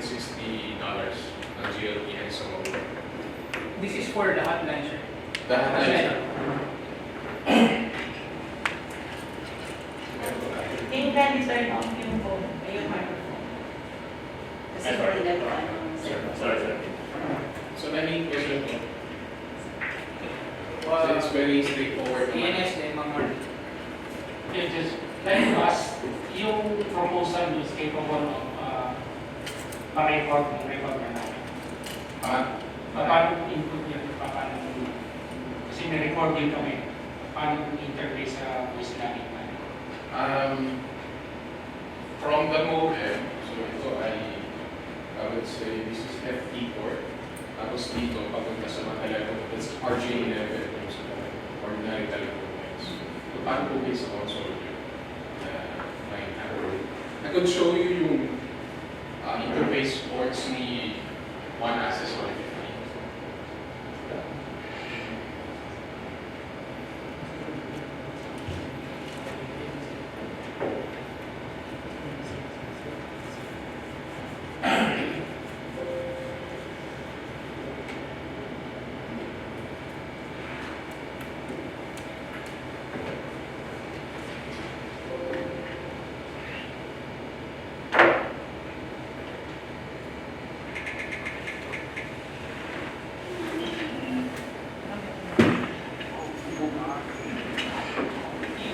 $160 ang GLP and sa mobile. This is for the hotline, sir. The hotline. Yung can you turn off yung phone, yung microphone? Kasi hindi na po Sorry. So, naging question ko. So, it's very straightforward. ENS din, Ma'am Mark. Yeah, just like to ask, yung proposal is capable of pa-record na namin. Paano input niya? Paano? Kasi may recording kami. Paano interface sa voice namin? From the modem, so ito I would say this is FT port. Tapos dito, papunta sa mga telephone, it's RJ11, yung sa ordinary telephone lines. So, paano po kayo sa console nyo? I could show you yung interface ports ni One Access 150.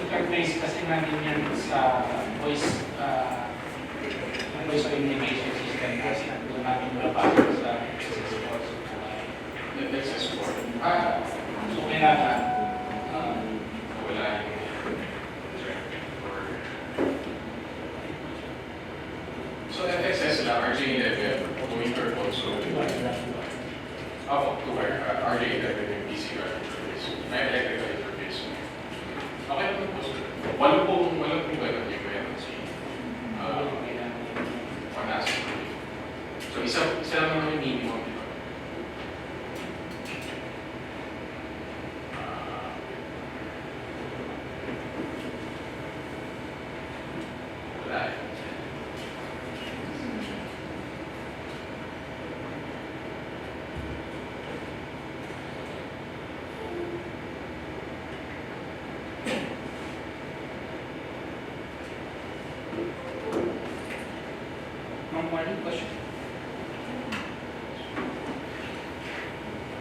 Interface kasi namin yan sa voice communication system kasi doon namin napasok sa FXS4. so kailangan Wala yung so FXS lang, RJ11, monitor console. To RJ11 yung PC interface. May electrical interface. Okay naman po sir. Walang pong ganun yung kaya si One Access. So isa lang naman yung minimum. Wala eh. Ma'am Mark, question.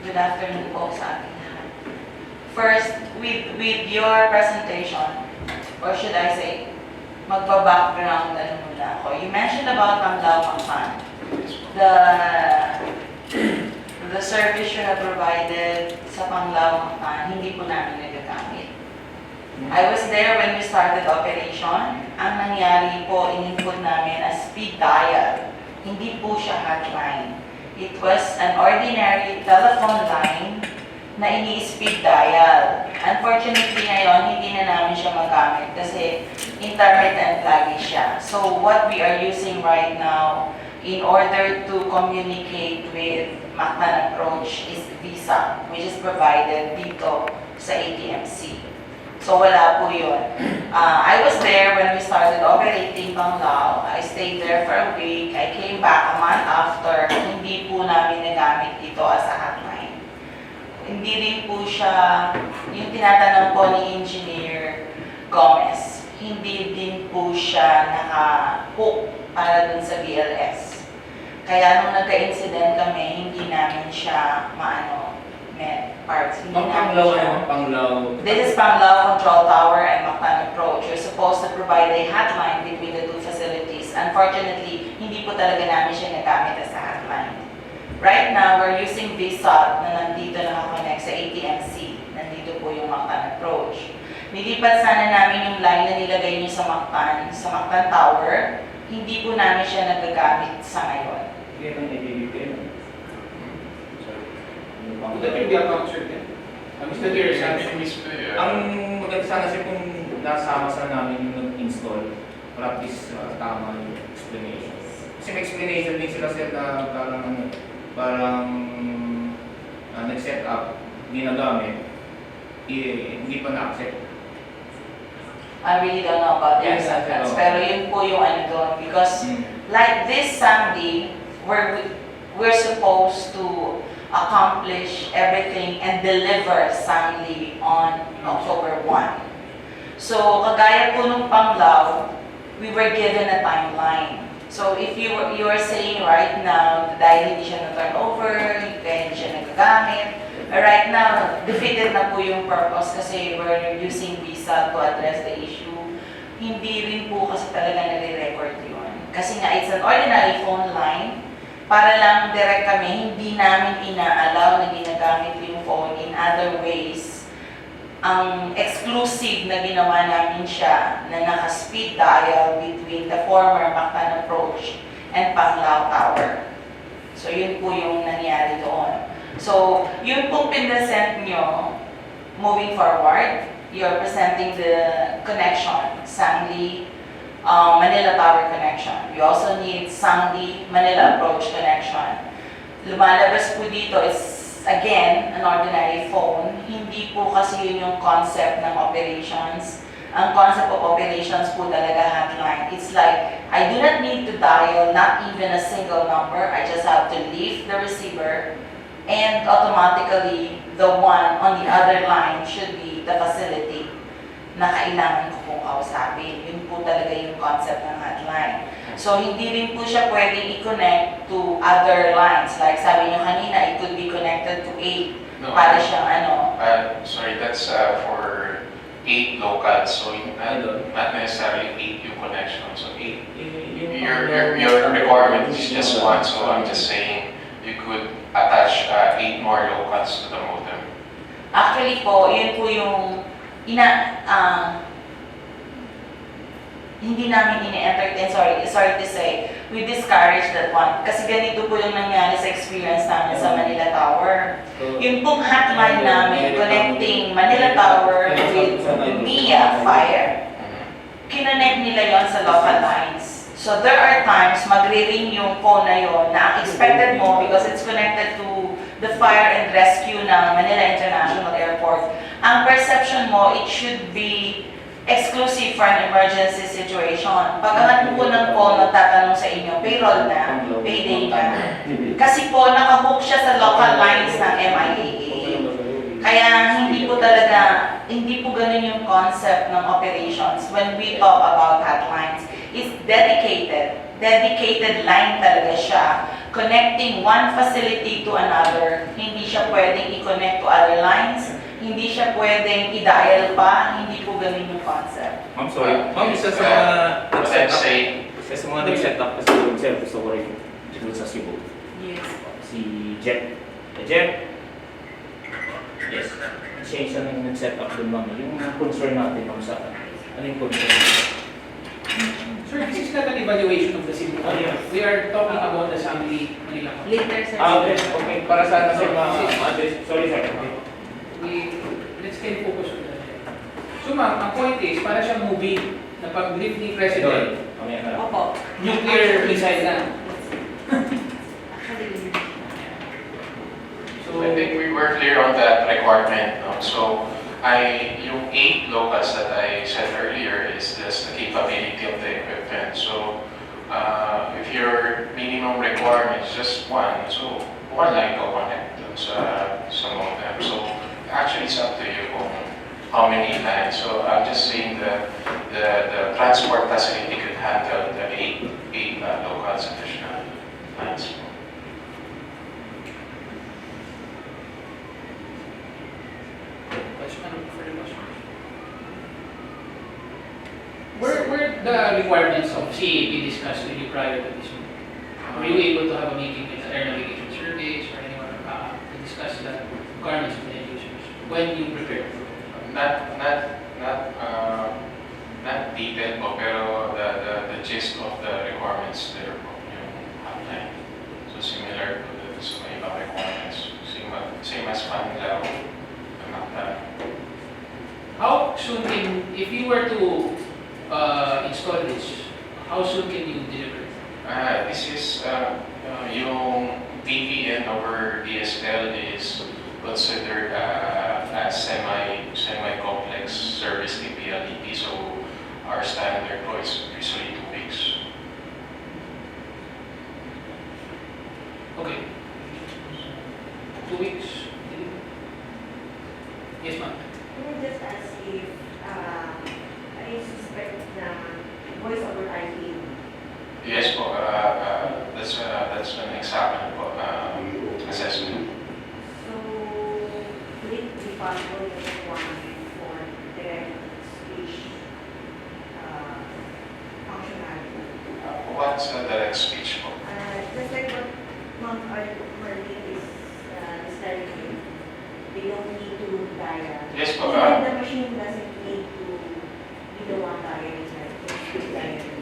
Good afternoon po sa ating lahat. First, with your presentation, or should I say, magpa-background ano muna ako. You mentioned about Panglao-Mactan. The service you have provided sa Panglao-Mactan, hindi po namin nagagamit. I was there when we started operation. Ang nangyari po, in-input namin as speed dial. Hindi po siya hotline. It was an ordinary telephone line na ini-speed dial. Unfortunately ngayon, hindi na namin siya magamit kasi intermittent lagi siya. So what we are using right now in order to communicate with Mactan Approach is Visa, which is provided dito sa ATMC. So wala po yun. I was there when we started operating Panglao. I stayed there for a week. I came back a month after. Hindi po namin nagamit dito as a hotline. Hindi rin po siya, yung tinatanong po ni Engineer Gomez, hindi din po siya naka-hook para dun sa BLS. Kaya nung nagka-incident kami, hindi namin siya met parts. Hindi namin siya. This is Panglao Control Tower and Mactan Approach. You're supposed to provide a hotline between the two facilities. Unfortunately, hindi po talaga namin siya nagamit as a hotline. Right now, we're using VSOT na nandito nakakonect sa ATMC. Nandito po yung Mactan Approach. Nilipat sana namin yung line na nilagay niyo sa Mactan Tower. Hindi po namin siya nagagamit sa ngayon. That will be account, sir. Mr. Chair, sabi ng mismo Ang maganda sana kasi kung nasama sa namin yung install, practice tama yung explanation. Kasi may explanation din sila sir na parang nag-set up, ginagamit, hindi pa na-accept. I really don't know about the Yes, acceptance. Pero yun po yung ano doon. Because like this Sunday, where we're supposed to accomplish everything and deliver soundly on October 1. So, kagaya po nung Panglao, we were given a timeline. So, if you are saying right now, dahil hindi siya na-turn over, kaya hindi siya nagagamit, right now, defeated na po yung purpose kasi we're using visa to address the issue. Hindi rin po kasi talaga nare-record yun. Kasi nga, it's an ordinary phone line. Para lang direct kami, hindi namin inaalaw na ginagamit yung phone in other ways. Ang exclusive na ginawa namin siya na naka-speed dial between the former Mactan approach and Panglao Tower. So, yun po yung nangyari doon. So, yun pong pinresent nyo, moving forward, you're presenting the connection, Sangli, Manila Tower connection. You also need Sangli, Manila approach connection. Lumalabas po dito is, again, an ordinary phone. Hindi po kasi yun yung concept ng operations. Ang concept of operations po talaga hotline. It's like, I do not need to dial not even a single number. I just have to leave the receiver and automatically the one on the other line should be the facility na kailangan ko pong kausapin. Yun po talaga yung concept ng hotline. So, hindi rin po siya pwedeng i-connect to other lines. Like sabi nyo kanina, it could be connected to 8 No, para siyang ano. sorry, that's for 8 locals. So, not necessarily 8 yung connection. So, 8. Your requirement is just 1. So, I'm just saying you could attach 8 more locals to the modem. Actually po, yun po yung hindi namin ini-entertain, sorry to say, we discourage that one. Kasi ganito po yung nangyari sa experience namin sa Manila Tower. Yung pong hotline namin, connecting Manila Tower with Mia Fire, kinonect nila yon sa local lines. So there are times, magre-ring yung phone na yon na ang expected mo because it's connected to the fire and rescue ng Manila International Airport. Ang perception mo, it should be exclusive for an emergency situation. Pag po ng phone, nagtatanong sa inyo, payroll na, payday na. Kasi po, nakabook siya sa local lines ng MIAA. Kaya hindi po ganun yung concept ng operations. When we talk about hotlines, it's dedicated line talaga siya, connecting one facility to another. Hindi siya pwedeng i-connect to other lines, hindi siya pwedeng i-dial pa, hindi po ganun yung concept. Ma'am, sorry. Ma'am, isa sa mga nag-set up kasi yung service sa Warren dito sa Cebu. Yes. Si Jet. Jet? Yes. Siya isa nang nag-set up dun, ma'am. Yung concern natin, ma'am, sa ano yung concern? Sir, this is not an evaluation of the city. Oh, yeah. We are talking about the Sangli, Manila. Later, sir. Okay. Okay. Para sa ano, sorry, sir. Let's can focus on that. So ma'am, ang point is, para siyang movie na pag-brief ni President, Opo. nuclear missile na. So, I think we were clear on that requirement. No? So, yung 8 locals that I said earlier is just the capability of the equipment. So, if your minimum requirement is just 1, so 1 line ko connect dun sa modem. So, actually, it's up to you kung how many lines. So, I'm just saying the transport facility could handle the 8 locals additional lines. were the requirements of CAAP discussed with you prior to this meeting? Were you able to have a meeting with the air navigation surveys or anyone to discuss the requirements of the end users when you prepared? Not detailed po, pero the gist of the requirements there po, yung hotline. So similar to sa mga ibang requirements. Same as Panglao, How soon if you were to install this, how soon can you deliver it? This is yung VPN over DSL is considered as semi-complex service TPLDP. So our standard po is usually 2 weeks. voice over IP. Yes po, that's an example po, assessment. So, would it be possible to get one for direct speech functionality? What's direct speech po? Just like what Ma'am Marlene is describing, they don't need to dial. Yes po, Even the machine doesn't need to be the one dialing, right? It's dialing.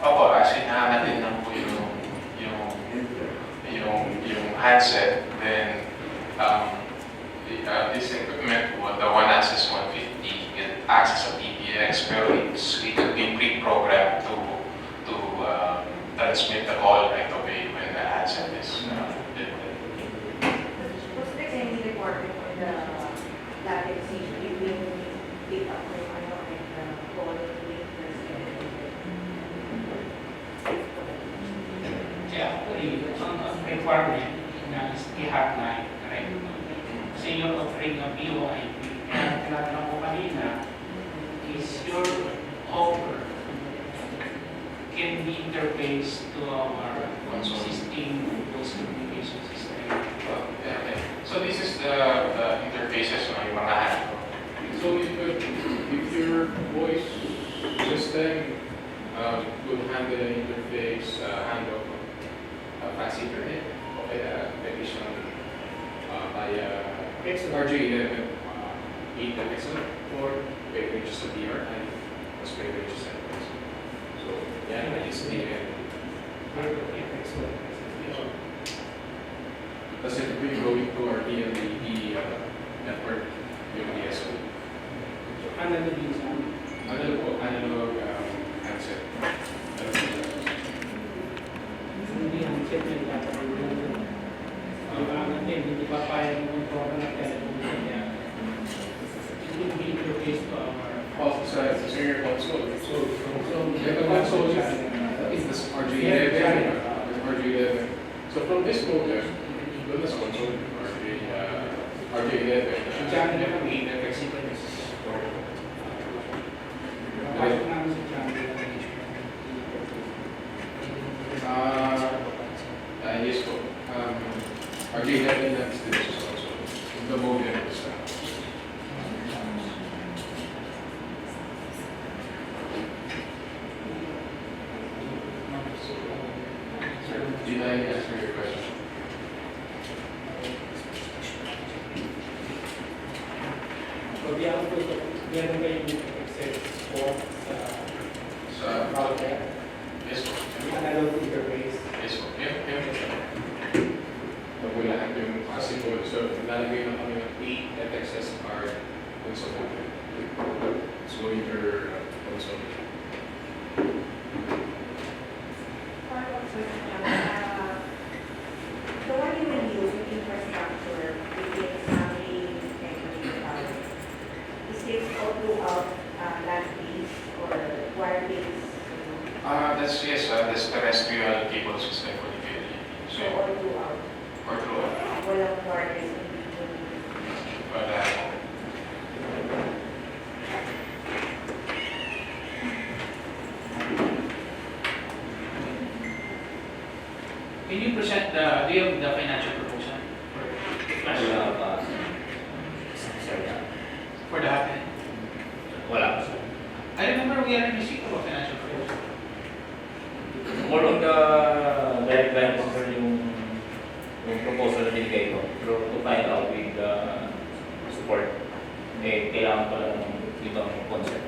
Opo, actually natin lang po yung handset, then this equipment, the one access 150, it acts as a PBX, pero it could be pre-programmed to transmit the call right away when the handset is What's the any requirement for the latency between data from ano and the call with the Kaya actually, ang requirement na is i-hotline, correct? Kasi yung offering ng BOIP, kaya tinatanong ko kanina, is your offer can be interfaced to our existing voice communication system. So this is the interfaces ng mga hand. So if your voice system would handle an interface handoff of fast internet, okay, maybe some via RJ11, 8 pixel, or maybe just a DR, and was maybe just a pixel. So yeah, I just need it. Kasi if we go into our DMDE network, yung DSO. Analog din sa Analog handset. hindi ang check yung tatawag. Kailangan din, hindi pa kaya yung program na telephone niya. It will be interfaced to our Also, sa your console. So the console is this RJ11. RJ11. So from this modem, to this console, RJ11. channel na kami, interfacing pasok namin sa channel na Yes po. RJ11 that's this console. The modem is did I answer your question? So, biyan kayo yung access for So, router, yes po. analog interface. Yes po. Yeah. Magulahan yung possible. So, lalagay na kami ng 8 FXS card dun sa modem. So, your console. follow-up question. The one you will use in infrastructure within family networking power, is it all throughout land-based or wire-based? That's yes, that's terrestrial cable system for the building. So So, all throughout, or through, walang wireless in between. Can you present do you have the financial proposal for the hotline? Wala pa sir. I remember we already received a financial proposal. More on the guidelines ko sir yung proposal na binigay ko. Pero to find out with the support, kailangan pala ng ibang concept.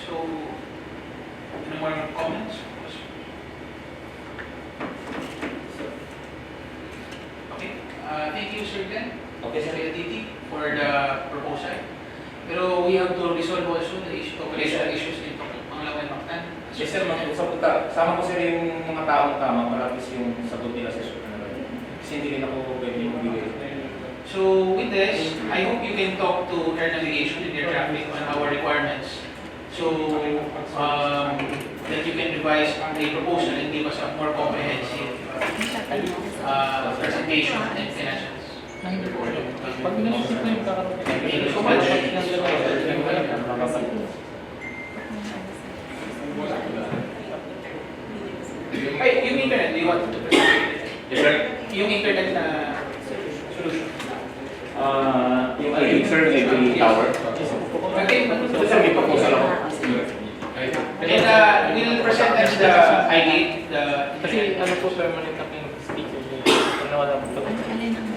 So, any more comments? Okay, thank you Sir Glenn. Okay sir. PLDT for the proposal. Pero we have to resolve also the issue, operational issues nito. Pangalawa yung Mactan. Yes sir, sama ko sir yung mga taong tama para at least yung sagot nila sa susunod na rin. Kasi hindi rin ako pwede yung bigay. So with this, I hope you can talk to air navigation and air traffic on our requirements. So that you can revise a proposal and give us a more comprehensive presentation and financials. Pag naisip na yung kakaroon Thank you so much. the I-8, the... Kasi ano po permanent na yung speaker niya. Kung nawala po ito. Alin ang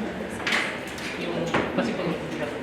Yung, kasi kung hindi na po.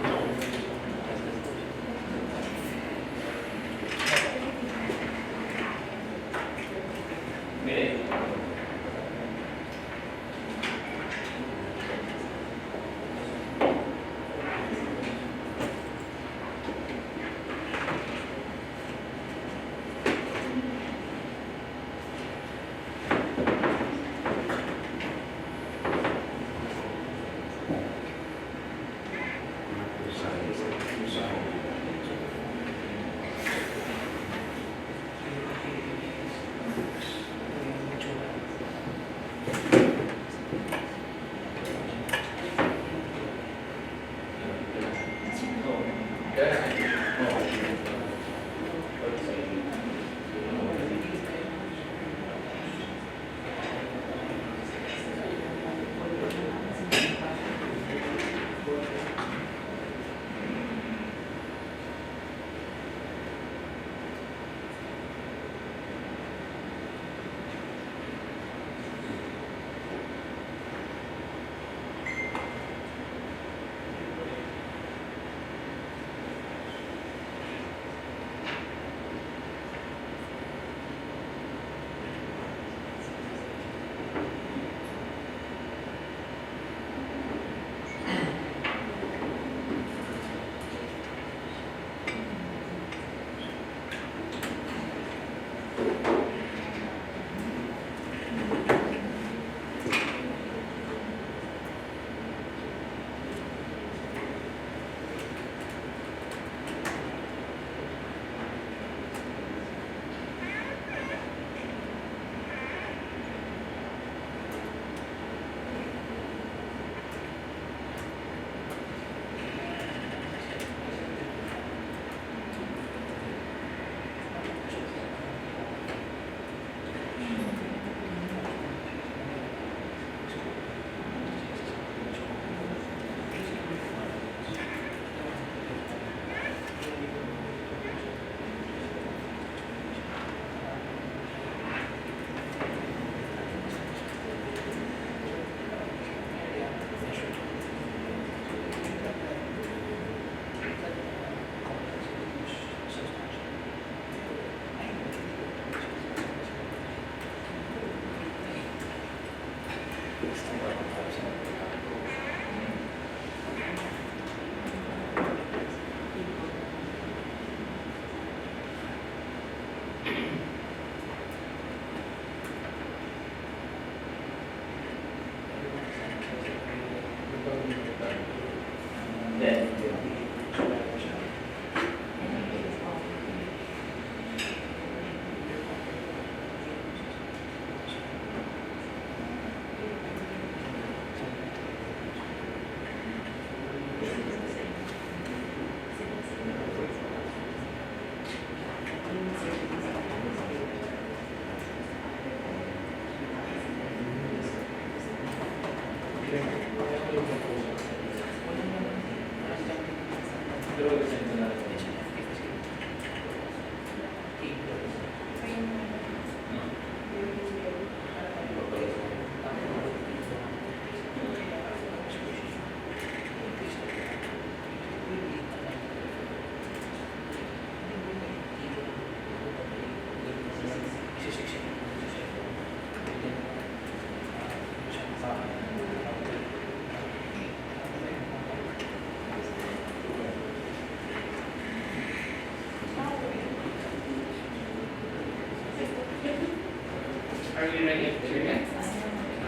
Are we ready?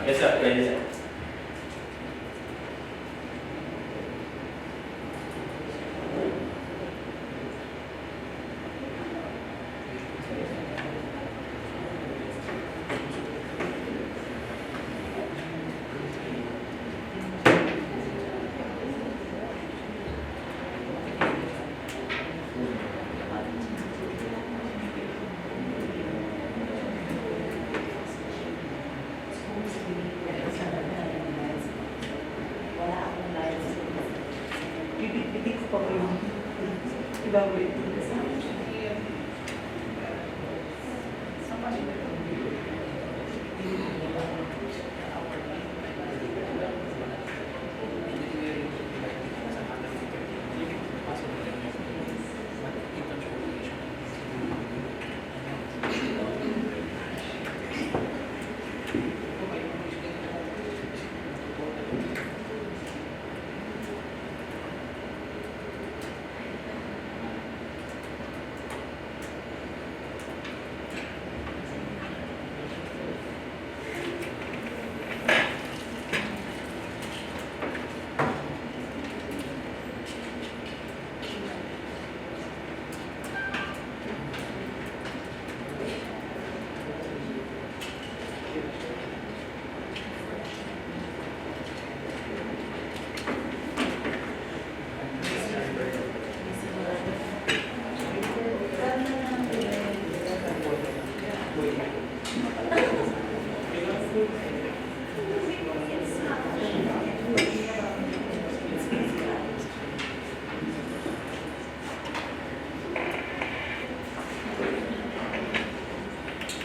Yes, sir. Ready, sir. Wala akong live. Bibit-bitik ko pa po yung ibang wait. Sa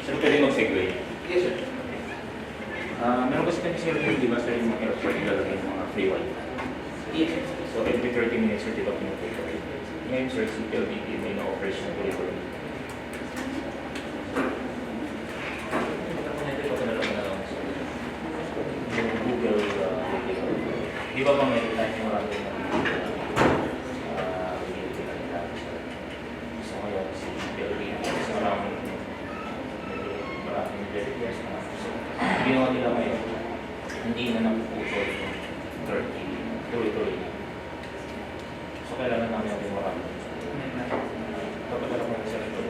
Sir, pwede mag-segue. Yes, sir. Meron kasi kami sir, di ba sir, yung mga airport nilalagay ng mga free wifi. Yes, sir. So every 30 minutes sir, di ba pinag-take away? Ngayon sir, si PLDT may na-operation ko rin. Yung Google, di ba ba may type yung marami na so ngayon, si PLDT, kasi maraming request na. So, ginawa nila ngayon, hindi na napuputol yung 30, tuloy-tuloy. So, kailangan namin natin marami. Kapag alam mo sa ito,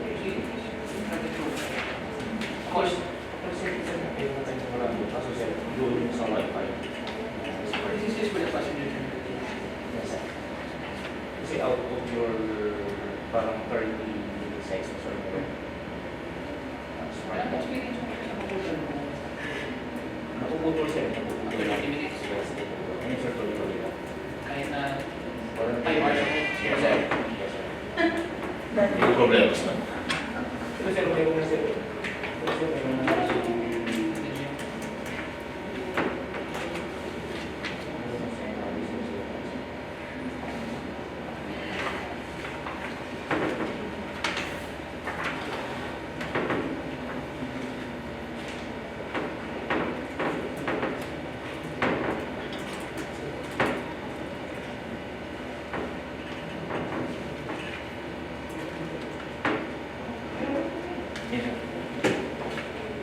Of course. Kaso sir, doon sa Wi-Fi. This is for the passenger. Yes, sir. Kasi out of your parang 30 seconds or more. Wala, that's really Napuputol sir. Napuputol. 30 minutes. Ano sir, tuloy-tuloy lang. Kahit na Parang 5 hours. Yes, sir. Yes, sir. May problema sa ito sir, may mga sir. Ito sir, may mga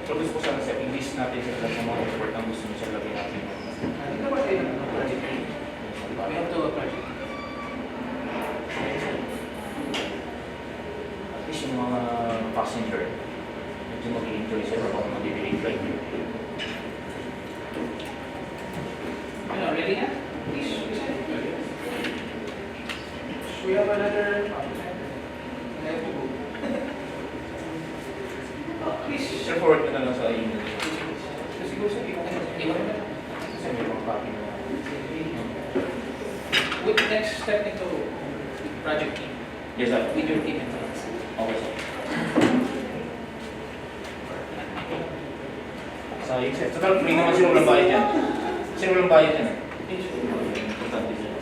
So gusto ko sana sa i-list natin sa mga effort ang gusto nyo siya lagyan natin. Ito ba tayo ng project? We have to a project. At least yung mga passenger, medyo mag-i-enjoy sila kung mag-i-delay flight nyo. Ano, ready na? Please, we have another please. Sir, forward ko na lang sa email. Kasi gusto ko na. Kasi may mga copy na. With next step nito, project team. Yes, sir. With your team and friends. Okay, sir. Sa yung sir. Sa may naman sino walang bayad yan. Sino walang bayad yan? Importante sir.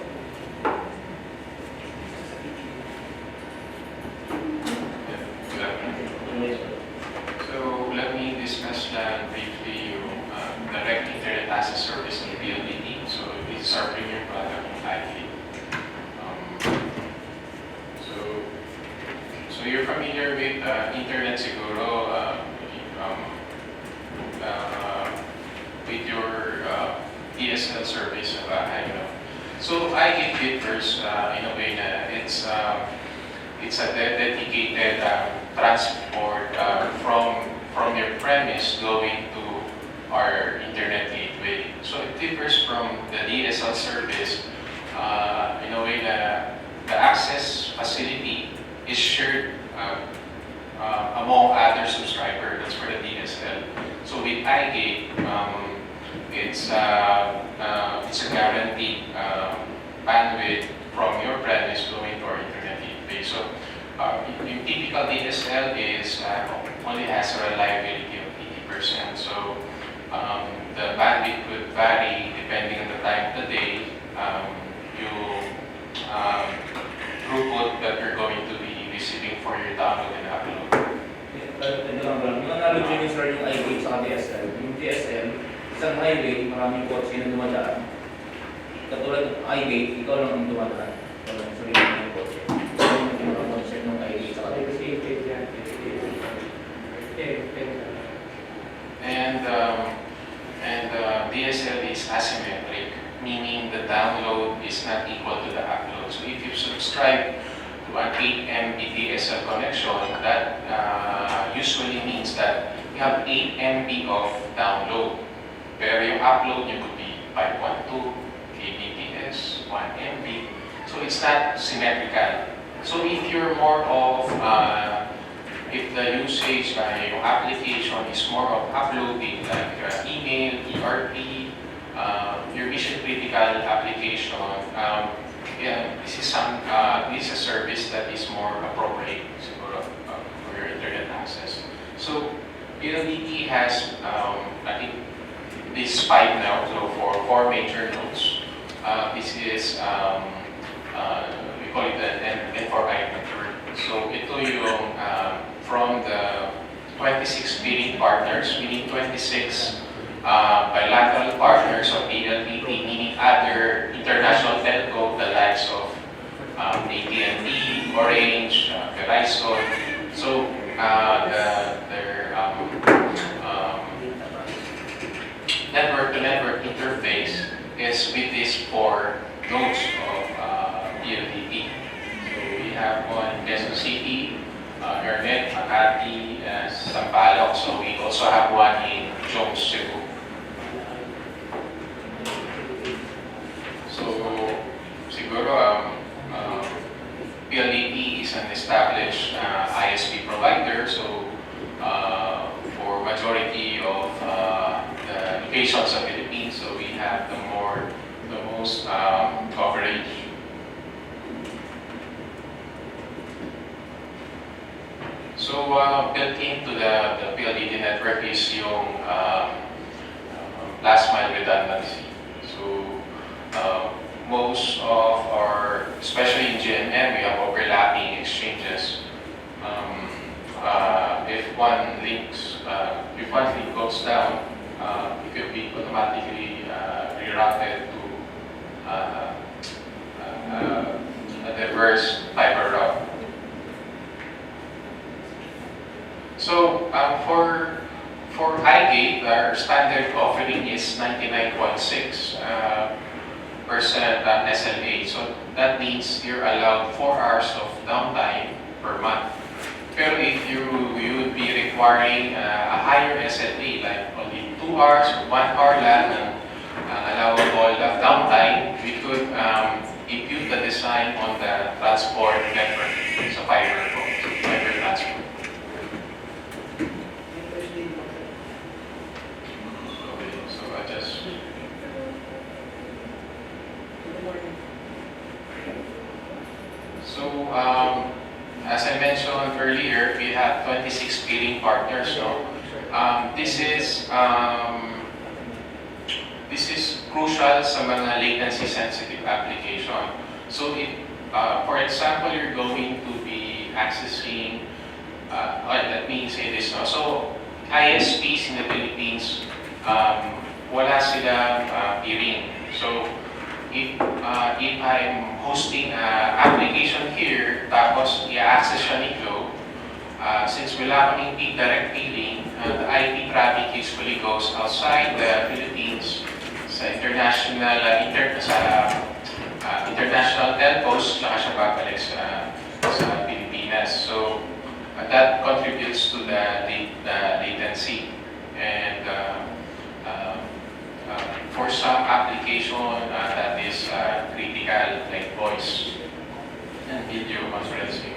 So let me discuss briefly yung direct internet access service ng PLDT. So this is our premium product ng IFE. So you're familiar with internet siguro with your DSL service sa bahay. So I get first in a way na it's a dedicated transport from your premise going to our internet gateway. So it differs from the DSL service in a way that the access facility is shared among other subscribers. That's for the DSL. So with iGate, it's a guaranteed bandwidth from your premise going to our internet gateway. So yung typical DSL is only has a reliability of 80%. So the bandwidth could vary depending on the time of the day, throughput that you're going to be receiving for your download and upload. Yung analogy ni sir yung iGate sa DSL. Yung DSL, isang highway, maraming kotse na dumadaan. Katulad ng iGate, ikaw lang ang dumadaan. Ikaw lang ang sarili ng kotse. Yung mga concept ng iGate sa And DSL is asymmetric, meaning the download is not equal to the upload. So if you subscribe to an 8 MB DSL connection, that usually means that you have 8 MB of download. Pero yung upload nyo could be 512 kbps, 1 MB. So it's not symmetrical. So if you're more of if the usage yung application is more of uploading like email, ERP, your mission critical application, this is a service that is more appropriate siguro, for your internet access. So PLDT has, I think, this 5 now, so for 4 major nodes. This is, we call it an N4I network. So ito yung from the 26 bidding partners, meaning 26 bilateral partners of PLDT, meaning other international telco, the likes of AT&T, Orange, Verizon. So their network-to-network interface is with these 4 nodes of PLDT. So we have one in Quezon City, Ernet, Makati, Sampaloc. So we also have one in Jones, Cebu. So siguro PLDT is an established ISP provider. So for majority of the locations of Philippines, so we have the most coverage. So built into the PLDT network is yung last mile redundancy. So most of our, especially in GNM, we have overlapping exchanges. If one link goes down, it could be automatically rerouted to a diverse fiber route. So for iGate, our standard offering is 99.6% SLA. So that means you're allowed 4 hours of downtime per month. Pero if you would be requiring a higher SLA, like only 2 hours or 1 hour lang ng allowable downtime, we could impute the design on the transport network sa fiber transport. So I just... So as I mentioned earlier, we have 26 bidding partners. So this is crucial sa mga latency sensitive application. So if, for example, you're going to be accessing, let me say this, no? So ISPs in the Philippines, wala silang peering. So if I'm hosting an application here, tapos i-access siya ni Globe, since wala kaming big direct peering, the IP traffic usually goes outside the Philippines sa international telcos, saka siya babalik sa Pilipinas. So that contributes to the latency. And for some application that is critical, like voice and video conferencing.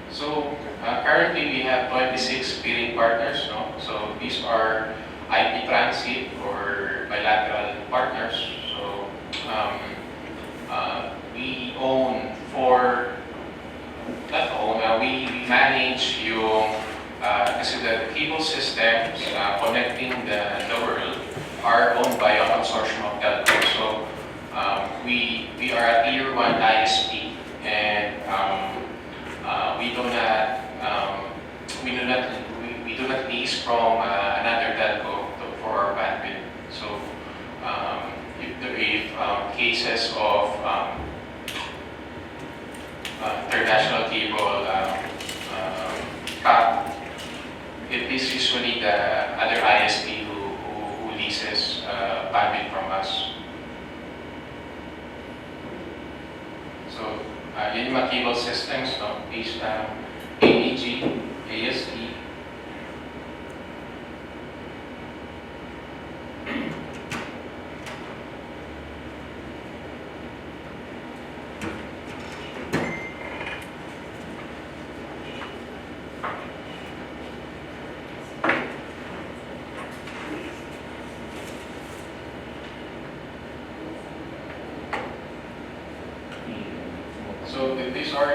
So currently we have 26 peering partners. No? So these are IP transit or bilateral partners. So we own we manage yung kasi the cable systems connecting the world are owned by a consortium of telcos. So we are a tier 1 ISP, and we do not lease from another telco for our bandwidth. So if cases of international cable CAAP, it is usually the other ISP who leases bandwidth from us. So yun yung mga cable systems, no? These AEG, AST. So these are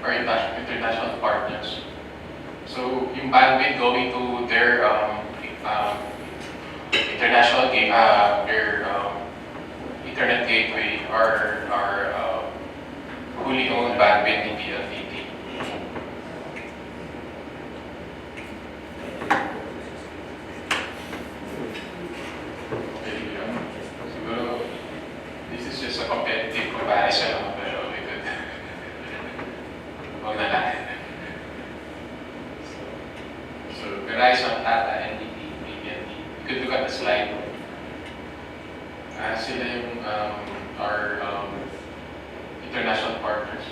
our international partners. So yung bandwidth going to their international their internet gateway are fully owned bandwidth ni PLDT. Okay, siguro this is just a competitive comparison, pero we could huwag na lang. So Verizon, Tata, NTT, AT&T. You could look at the slide. Sila yung our international partners.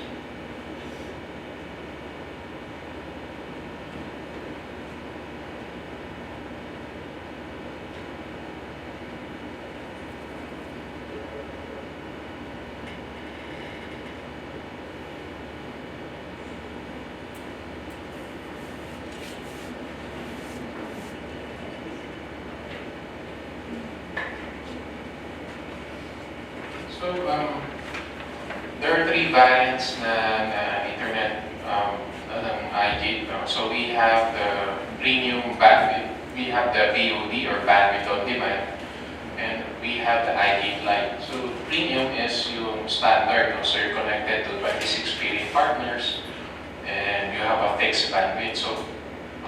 So, there are three variants na internet ng IG. So, we have the premium bandwidth, we have the BOD or bandwidth on demand, and we have the IG Lite. So, premium is yung standard. So, you're connected to 26 billion partners, and you have a fixed bandwidth. So,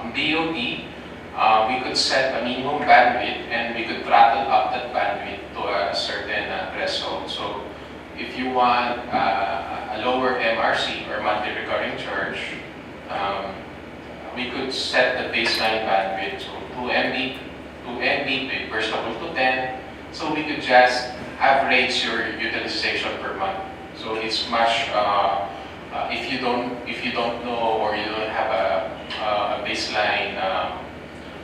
ang BOD, we could set a minimum bandwidth and we could throttle up that bandwidth to a certain threshold. So if you want a lower MRC or monthly recurring charge, we could set the baseline bandwidth. So 2 MB burstable to 10. So we could just average your utilization per month. So it's much if you don't know or you don't have a baseline